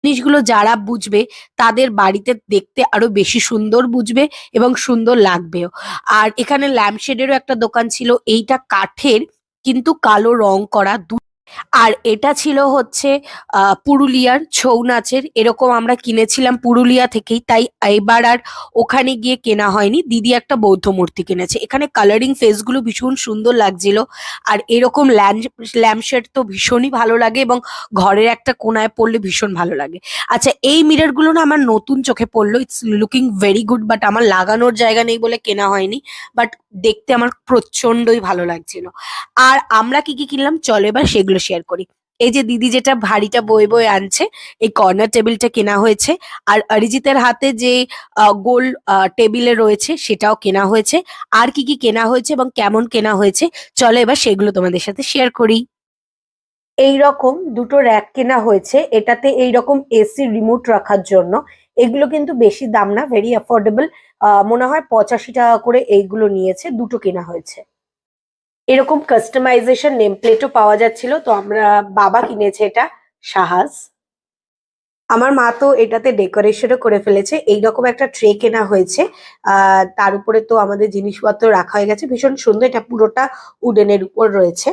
জিনিসগুলো যারা বুঝবে তাদের বাড়িতে দেখতে আরো বেশি সুন্দর বুঝবে এবং সুন্দর লাগবেও। আর এখানে ল্যাম্পশেডেরও একটা দোকান ছিল। এইটা কাঠের কিন্তু কালো রং করা। আর এটা ছিল হচ্ছে পুরুলিয়ার ছৌ নাচের। এরকম আমরা কিনেছিলাম পুরুলিয়া থেকেই, তাই এবার আর ওখানে গিয়ে কেনা হয়নি। দিদি একটা বৌদ্ধ মূর্তি কিনেছে। এখানে কালারিং ফেসগুলো ভীষণ সুন্দর লাগছিল। আর এরকম ল্যাম্পশেড তো ভীষণই ভালো লাগে এবং ঘরের একটা কোনায় পড়লে ভীষণ ভালো লাগে। আচ্ছা, এই মিররগুলো না আমার নতুন চোখে পড়লো। It's looking very good, but আমার লাগানোর জায়গা নেই বলে কেনা হয়নি। বাট দেখতে আমার প্রচন্ডই ভালো লাগছিল। আর আমরা কি কি কিনলাম চলো এবার সেগুলো শেয়ার করি। এই যে দিদি যেটা ভারীটা বয়ে বয়ে আনছে, এই কর্নার টেবিলটা কেনা হয়েছে। আর অরিজিতের হাতে যে গোল টেবিলে রয়েছে সেটাও কেনা হয়েছে। আর কি কি কেনা হয়েছে এবং কেমন কেনা হয়েছে চলো এবার সেগুলো তোমাদের সাথে শেয়ার করি। এই রকম দুটো র্যাক কেনা হয়েছে, এটাতে এই রকম এসি রিমোট রাখার জন্য। এগুলো কিন্তু বেশি দাম না, ভেরি অ্যাফোর্ডেবল। মনে হয় 85 টাকা করে এইগুলো নিয়েছে, দুটো কেনা হয়েছে। এরকম কাস্টমাইজেশন নেম প্লেটও পাওয়া যাচ্ছিল, তো আমরা বাবা কিনেছে এটা, সাহাস। আমার মা তো এটাতে ডেকোরেশনও করে ফেলেছে। এইরকম একটা ট্রে কেনা হয়েছে। তার উপরে তো আমাদের জিনিসপত্র রাখা হয়ে গেছে, ভীষণ সুন্দর। এটা পুরোটা উডেনের উপর রয়েছে।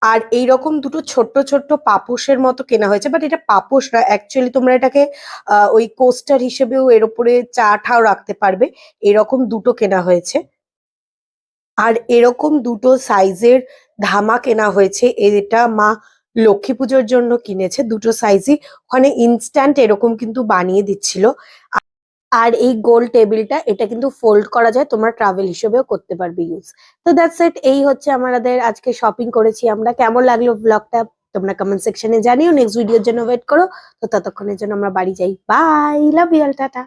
আর এইরকম দুটো ছোট্ট ছোট্ট পাপোশের মতো কেনা হয়েছে, বাট এটা পাপোশ না, অ্যাকচুয়ালি তোমরা এটাকে ওই কোস্টার হিসেবেও এর উপরে চা ঠাও রাখতে পারবে। এরকম দুটো কেনা হয়েছে। আর এরকম দুটো সাইজের ধামা কেনা হয়েছে। এটা মা লক্ষ্মী পুজোর জন্য কিনেছে, দুটো সাইজই। ওখানে ইনস্ট্যান্ট এরকম কিন্তু বানিয়ে দিচ্ছিল। আর এই গোল টেবিলটা, এটা কিন্তু ফোল্ড করা যায়, তোমরা ট্রাভেল হিসেবেও করতে পারবে ইউজ। তো দ্যাটস ইট, এই হচ্ছে আমাদের আজকে শপিং করেছি আমরা। কেমন লাগলো ব্লগটা তোমরা কমেন্ট সেকশনে জানিও। নেক্সট ভিডিওর জন্য ওয়েট করো। তো ততক্ষণের জন্য আমরা বাড়ি যাই। Bye, love you all, tata.